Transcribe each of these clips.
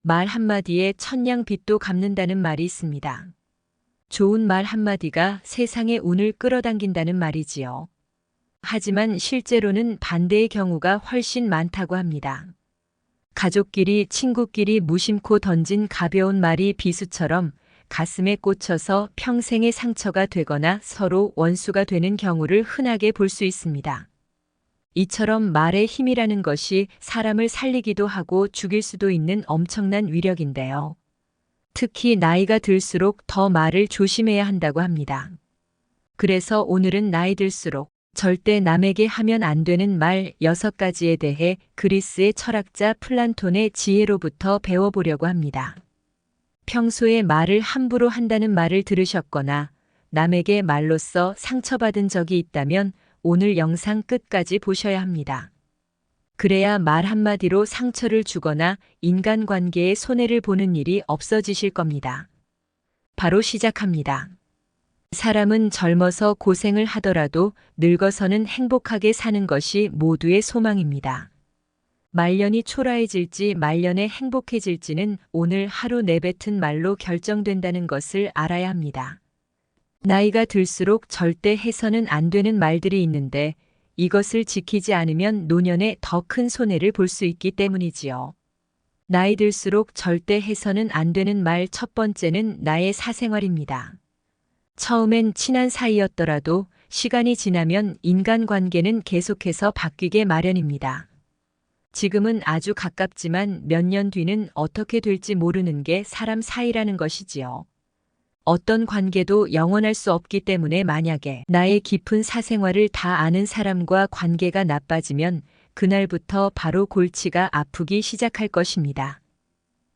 말 한마디에 천냥빚도 갚는다는 말이 있습니다. 좋은 말 한마디가 세상의 운을 끌어당긴다는 말이지요. 하지만 실제로는 반대의 경우가 훨씬 많다고 합니다. 가족끼리, 친구끼리 무심코 던진 가벼운 말이 비수처럼 가슴에 꽂혀서 평생의 상처가 되거나 서로 원수가 되는 경우를 흔하게 볼 수 있습니다. 이처럼 말의 힘이라는 것이 사람을 살리기도 하고 죽일 수도 있는 엄청난 위력인데요. 특히 나이가 들수록 더 말을 조심해야 한다고 합니다. 그래서 오늘은 나이 들수록 절대 남에게 하면 안 되는 말 6가지에 대해 그리스의 철학자 플라톤의 지혜로부터 배워보려고 합니다. 평소에 말을 함부로 한다는 말을 들으셨거나 남에게 말로써 상처받은 적이 있다면 오늘 영상 끝까지 보셔야 합니다. 그래야 말 한마디로 상처를 주거나 인간관계에 손해를 보는 일이 없어지실 겁니다. 바로 시작합니다. 사람은 젊어서 고생을 하더라도 늙어서는 행복하게 사는 것이 모두의 소망입니다. 말년이 초라해질지 말년에 행복해질지는 오늘 하루 내뱉은 말로 결정된다는 것을 알아야 합니다. 나이가 들수록 절대 해서는 안 되는 말들이 있는데 이것을 지키지 않으면 노년에 더 큰 손해를 볼 수 있기 때문이지요. 나이 들수록 절대 해서는 안 되는 말 첫 번째는 나의 사생활입니다. 처음엔 친한 사이였더라도 시간이 지나면 인간관계는 계속해서 바뀌게 마련입니다. 지금은 아주 가깝지만 몇 년 뒤는 어떻게 될지 모르는 게 사람 사이라는 것이지요. 어떤 관계도 영원할 수 없기 때문에 만약에 나의 깊은 사생활을 다 아는 사람과 관계가 나빠지면 그날부터 바로 골치가 아프기 시작할 것입니다.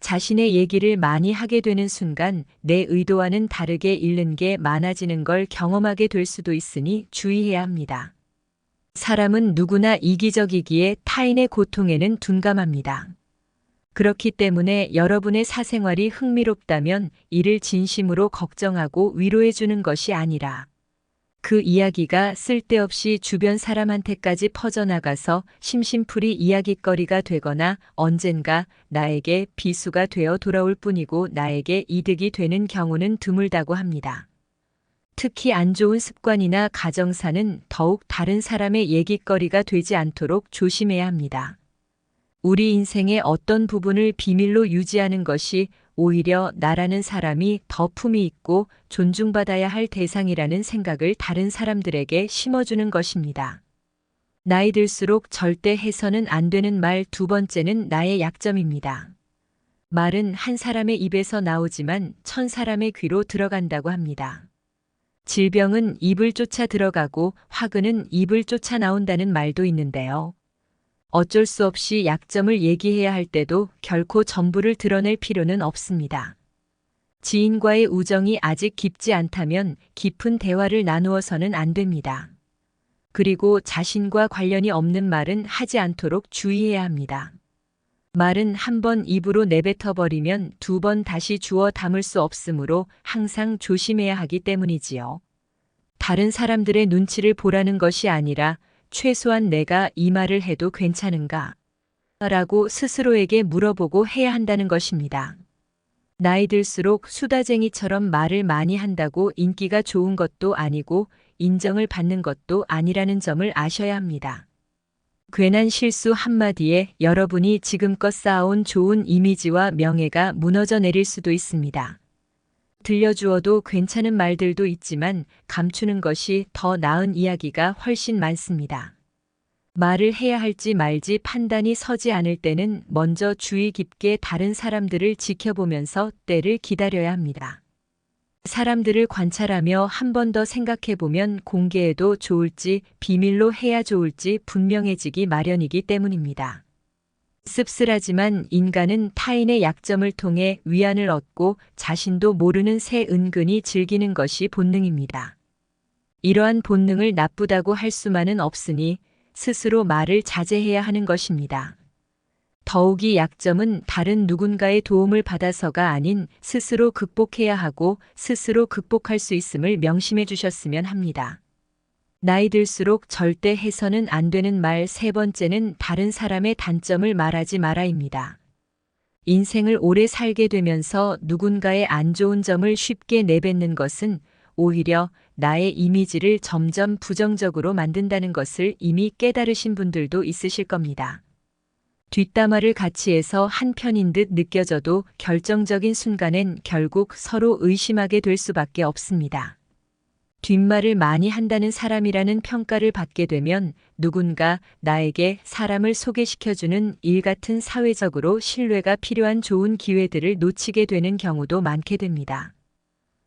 자신의 얘기를 많이 하게 되는 순간 내 의도와는 다르게 잃는 게 많아지는 걸 경험하게 될 수도 있으니 주의해야 합니다. 사람은 누구나 이기적이기에 타인의 고통에는 둔감합니다. 그렇기 때문에 여러분의 사생활이 흥미롭다면 이를 진심으로 걱정하고 위로해 주는 것이 아니라 그 이야기가 쓸데없이 주변 사람한테까지 퍼져나가서 심심풀이 이야깃거리가 되거나 언젠가 나에게 비수가 되어 돌아올 뿐이고 나에게 이득이 되는 경우는 드물다고 합니다. 특히 안 좋은 습관이나 가정사는 더욱 다른 사람의 얘기거리가 되지 않도록 조심해야 합니다. 우리 인생의 어떤 부분을 비밀로 유지하는 것이 오히려 나라는 사람이 더 품위 있고 존중받아야 할 대상이라는 생각을 다른 사람들에게 심어주는 것입니다. 나이 들수록 절대 해서는 안 되는 말 두 번째는 나의 약점입니다. 말은 한 사람의 입에서 나오지만 1000사람의 귀로 들어간다고 합니다. 질병은 입을 쫓아 들어가고 화근은 입을 쫓아 나온다는 말도 있는데요. 어쩔 수 없이 약점을 얘기해야 할 때도 결코 전부를 드러낼 필요는 없습니다. 지인과의 우정이 아직 깊지 않다면 깊은 대화를 나누어서는 안 됩니다. 그리고 자신과 관련이 없는 말은 하지 않도록 주의해야 합니다. 말은 한 번 입으로 내뱉어버리면 2번 다시 주워 담을 수 없으므로 항상 조심해야 하기 때문이지요. 다른 사람들의 눈치를 보라는 것이 아니라 최소한 내가 이 말을 해도 괜찮은가? 라고 스스로에게 물어보고 해야 한다는 것입니다. 나이 들수록 수다쟁이처럼 말을 많이 한다고 인기가 좋은 것도 아니고 인정을 받는 것도 아니라는 점을 아셔야 합니다. 괜한 실수 한마디에 여러분이 지금껏 쌓아온 좋은 이미지와 명예가 무너져 내릴 수도 있습니다. 들려주어도 괜찮은 말들도 있지만 감추는 것이 더 나은 이야기가 훨씬 많습니다. 말을 해야 할지 말지 판단이 서지 않을 때는 먼저 주의 깊게 다른 사람들을 지켜보면서 때를 기다려야 합니다. 사람들을 관찰하며 한 번 더 생각해보면 공개해도 좋을지 비밀로 해야 좋을지 분명해지기 마련이기 때문입니다. 씁쓸하지만 인간은 타인의 약점을 통해 위안을 얻고 자신도 모르는 새 은근히 즐기는 것이 본능입니다. 이러한 본능을 나쁘다고 할 수만은 없으니 스스로 말을 자제해야 하는 것입니다. 더욱이 약점은 다른 누군가의 도움을 받아서가 아닌 스스로 극복해야 하고 스스로 극복할 수 있음을 명심해 주셨으면 합니다. 나이 들수록 절대 해서는 안 되는 말 세 번째는 다른 사람의 단점을 말하지 마라입니다. 인생을 오래 살게 되면서 누군가의 안 좋은 점을 쉽게 내뱉는 것은 오히려 나의 이미지를 점점 부정적으로 만든다는 것을 이미 깨달으신 분들도 있으실 겁니다. 뒷담화를 같이 해서 한편인 듯 느껴져도 결정적인 순간엔 결국 서로 의심하게 될 수밖에 없습니다. 뒷말을 많이 한다는 사람이라는 평가를 받게 되면 누군가 나에게 사람을 소개시켜주는 일 같은 사회적으로 신뢰가 필요한 좋은 기회들을 놓치게 되는 경우도 많게 됩니다.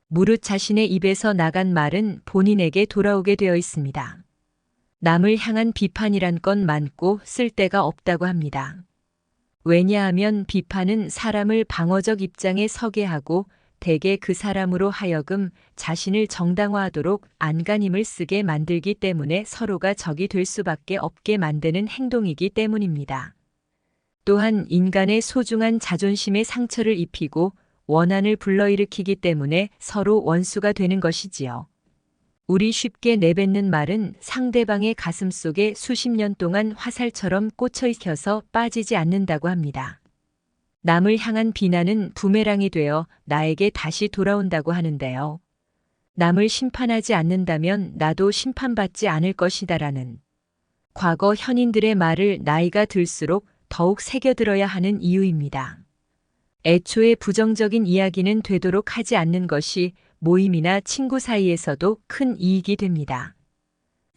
무릇 자신의 입에서 나간 말은 본인에게 돌아오게 되어 있습니다. 남을 향한 비판이란 건 많고 쓸데가 없다고 합니다. 왜냐하면 비판은 사람을 방어적 입장에 서게 하고 대개 그 사람으로 하여금 자신을 정당화하도록 안간힘을 쓰게 만들기 때문에 서로가 적이 될 수밖에 없게 만드는 행동이기 때문입니다. 또한 인간의 소중한 자존심에 상처를 입히고 원한을 불러일으키기 때문에 서로 원수가 되는 것이지요. 우리 쉽게 내뱉는 말은 상대방의 가슴 속에 수십 년 동안 화살처럼 꽂혀 익혀서 빠지지 않는다고 합니다. 남을 향한 비난은 부메랑이 되어 나에게 다시 돌아온다고 하는데요. 남을 심판하지 않는다면 나도 심판받지 않을 것이다라는 과거 현인들의 말을 나이가 들수록 더욱 새겨들어야 하는 이유입니다. 애초에 부정적인 이야기는 되도록 하지 않는 것이 모임이나 친구 사이에서도 큰 이익이 됩니다.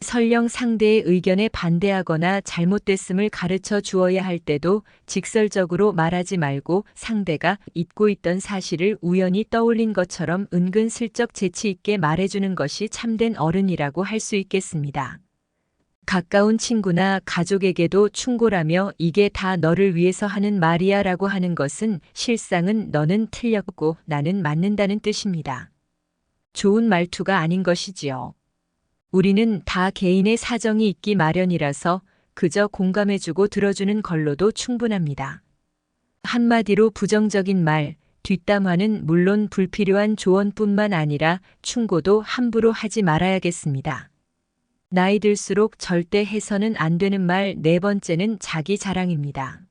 설령 상대의 의견에 반대하거나 잘못됐음을 가르쳐 주어야 할 때도 직설적으로 말하지 말고 상대가 잊고 있던 사실을 우연히 떠올린 것처럼 은근슬쩍 재치 있게 말해주는 것이 참된 어른이라고 할 수 있겠습니다. 가까운 친구나 가족에게도 충고라며 이게 다 너를 위해서 하는 말이야 라고 하는 것은 실상은 너는 틀렸고 나는 맞는다는 뜻입니다. 좋은 말투가 아닌 것이지요. 우리는 다 개인의 사정이 있기 마련이라서 그저 공감해주고 들어주는 걸로도 충분합니다. 한마디로 부정적인 말, 뒷담화는 물론 불필요한 조언뿐만 아니라 충고도 함부로 하지 말아야겠습니다. 나이 들수록 절대 해서는 안 되는 말 네 번째는 자기 자랑입니다.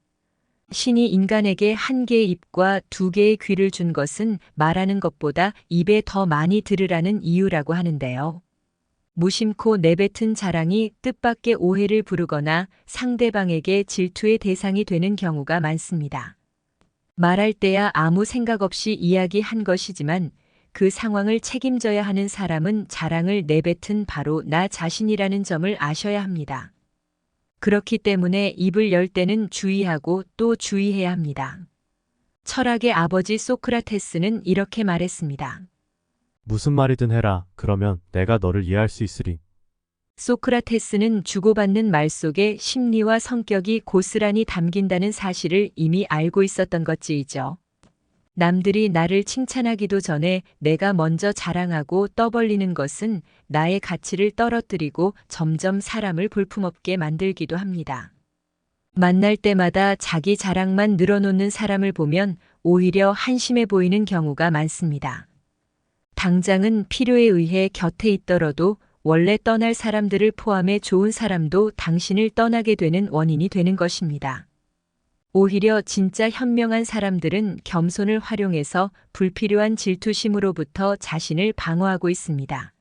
신이 인간에게 한 개의 입과 두 개의 귀를 준 것은 말하는 것보다 입에 더 많이 들으라는 이유라고 하는데요. 무심코 내뱉은 자랑이 뜻밖의 오해를 부르거나 상대방에게 질투의 대상이 되는 경우가 많습니다. 말할 때야 아무 생각 없이 이야기한 것이지만 그 상황을 책임져야 하는 사람은 자랑을 내뱉은 바로 나 자신이라는 점을 아셔야 합니다. 그렇기 때문에 입을 열 때는 주의하고 또 주의해야 합니다. 철학의 아버지 소크라테스는 이렇게 말했습니다. 무슨 말이든 해라. 그러면 내가 너를 이해할 수 있으리. 소크라테스는 주고받는 말 속에 심리와 성격이 고스란히 담긴다는 사실을 이미 알고 있었던 것이죠. 남들이 나를 칭찬하기도 전에 내가 먼저 자랑하고 떠벌리는 것은 나의 가치를 떨어뜨리고 점점 사람을 볼품없게 만들기도 합니다. 만날 때마다 자기 자랑만 늘어놓는 사람을 보면 오히려 한심해 보이는 경우가 많습니다. 당장은 필요에 의해 곁에 있더라도 원래 떠날 사람들을 포함해 좋은 사람도 당신을 떠나게 되는 원인이 되는 것입니다. 오히려 진짜 현명한 사람들은 겸손을 활용해서 불필요한 질투심으로부터 자신을 방어하고 있습니다.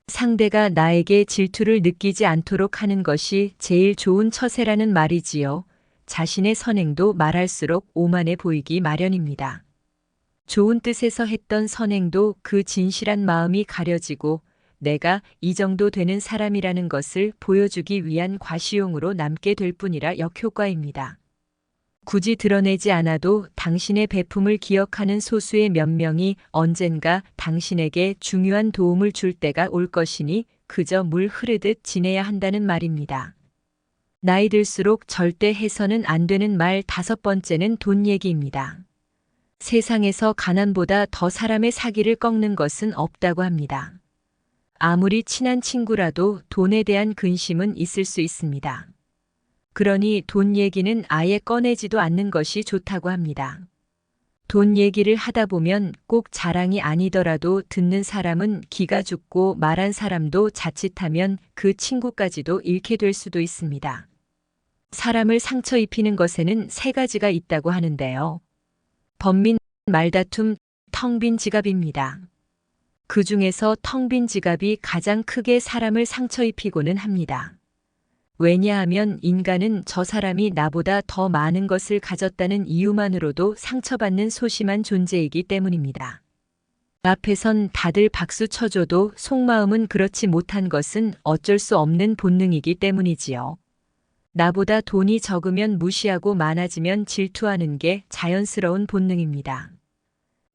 상대가 나에게 질투를 느끼지 않도록 하는 것이 제일 좋은 처세라는 말이지요. 자신의 선행도 말할수록 오만해 보이기 마련입니다. 좋은 뜻에서 했던 선행도 그 진실한 마음이 가려지고 내가 이 정도 되는 사람이라는 것을 보여주기 위한 과시용으로 남게 될 뿐이라 역효과입니다. 굳이 드러내지 않아도 당신의 배품을 기억하는 소수의 몇 명이 언젠가 당신에게 중요한 도움을 줄 때가 올 것이니 그저 물 흐르듯 지내야 한다는 말입니다. 나이 들수록 절대 해서는 안 되는 말 다섯 번째는 돈 얘기입니다. 세상에서 가난보다 더 사람의 사기를 꺾는 것은 없다고 합니다. 아무리 친한 친구라도 돈에 대한 근심은 있을 수 있습니다. 그러니 돈 얘기는 아예 꺼내지도 않는 것이 좋다고 합니다. 돈 얘기를 하다 보면 꼭 자랑이 아니더라도 듣는 사람은 기가 죽고 말한 사람도 자칫하면 그 친구까지도 잃게 될 수도 있습니다. 사람을 상처 입히는 것에는 세 가지가 있다고 하는데요. 번민, 말다툼, 텅 빈 지갑입니다. 그 중에서 텅 빈 지갑이 가장 크게 사람을 상처 입히고는 합니다. 왜냐하면 인간은 저 사람이 나보다 더 많은 것을 가졌다는 이유만으로도 상처받는 소심한 존재이기 때문입니다. 앞에선 다들 박수 쳐줘도 속마음은 그렇지 못한 것은 어쩔 수 없는 본능이기 때문이지요. 나보다 돈이 적으면 무시하고 많아지면 질투하는 게 자연스러운 본능입니다.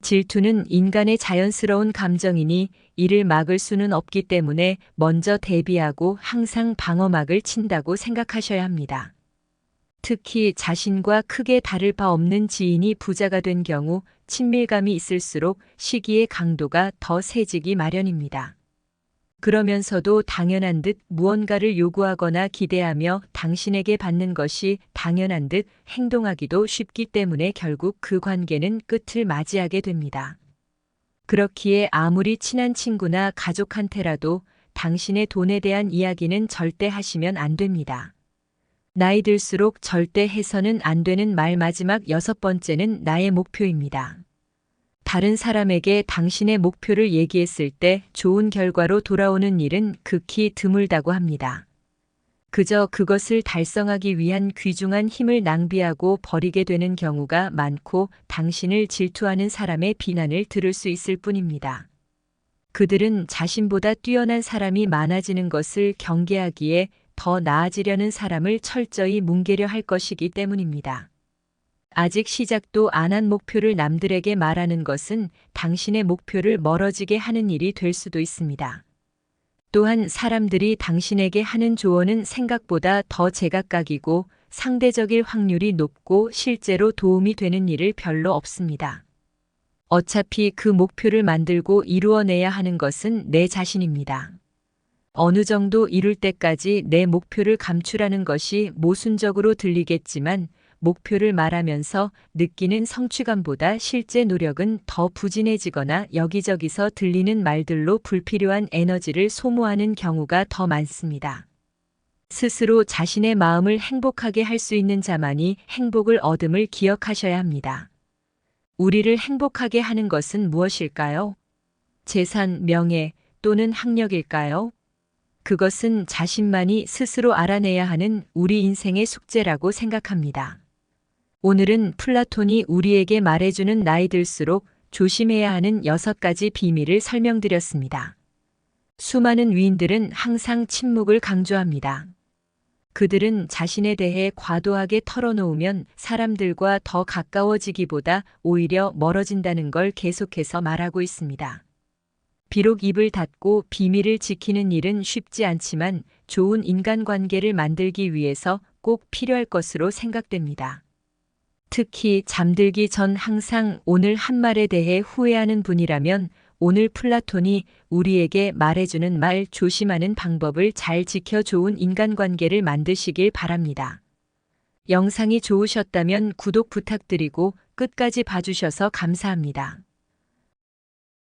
질투는 인간의 자연스러운 감정이니 이를 막을 수는 없기 때문에 먼저 대비하고 항상 방어막을 친다고 생각하셔야 합니다. 특히 자신과 크게 다를 바 없는 지인이 부자가 된 경우 친밀감이 있을수록 시기의 강도가 더 세지기 마련입니다. 그러면서도 당연한 듯 무언가를 요구하거나 기대하며 당신에게 받는 것이 당연한 듯 행동하기도 쉽기 때문에 결국 그 관계는 끝을 맞이하게 됩니다. 그렇기에 아무리 친한 친구나 가족한테라도 당신의 돈에 대한 이야기는 절대 하시면 안 됩니다. 나이 들수록 절대 해서는 안 되는 말 마지막 6번째는 나의 목표입니다. 다른 사람에게 당신의 목표를 얘기했을 때 좋은 결과로 돌아오는 일은 극히 드물다고 합니다. 그저 그것을 달성하기 위한 귀중한 힘을 낭비하고 버리게 되는 경우가 많고 당신을 질투하는 사람의 비난을 들을 수 있을 뿐입니다. 그들은 자신보다 뛰어난 사람이 많아지는 것을 경계하기에 더 나아지려는 사람을 철저히 뭉개려 할 것이기 때문입니다. 아직 시작도 안 한 목표를 남들에게 말하는 것은 당신의 목표를 멀어지게 하는 일이 될 수도 있습니다. 또한 사람들이 당신에게 하는 조언은 생각보다 더 제각각이고 상대적일 확률이 높고 실제로 도움이 되는 일을 별로 없습니다. 어차피 그 목표를 만들고 이루어내야 하는 것은 내 자신입니다. 어느 정도 이룰 때까지 내 목표를 감추라는 것이 모순적으로 들리겠지만 목표를 말하면서 느끼는 성취감보다 실제 노력은 더 부진해지거나 여기저기서 들리는 말들로 불필요한 에너지를 소모하는 경우가 더 많습니다. 스스로 자신의 마음을 행복하게 할 수 있는 자만이 행복을 얻음을 기억하셔야 합니다. 우리를 행복하게 하는 것은 무엇일까요? 재산, 명예 또는 학력일까요? 그것은 자신만이 스스로 알아내야 하는 우리 인생의 숙제라고 생각합니다. 오늘은 플라톤이 우리에게 말해주는 나이 들수록 조심해야 하는 6가지 비밀을 설명드렸습니다. 수많은 위인들은 항상 침묵을 강조합니다. 그들은 자신에 대해 과도하게 털어놓으면 사람들과 더 가까워지기보다 오히려 멀어진다는 걸 계속해서 말하고 있습니다. 비록 입을 닫고 비밀을 지키는 일은 쉽지 않지만 좋은 인간관계를 만들기 위해서 꼭 필요할 것으로 생각됩니다. 특히 잠들기 전 항상 오늘 한 말에 대해 후회하는 분이라면 오늘 플라톤이 우리에게 말해주는 말 조심하는 방법을 잘 지켜 좋은 인간관계를 만드시길 바랍니다. 영상이 좋으셨다면 구독 부탁드리고 끝까지 봐주셔서 감사합니다.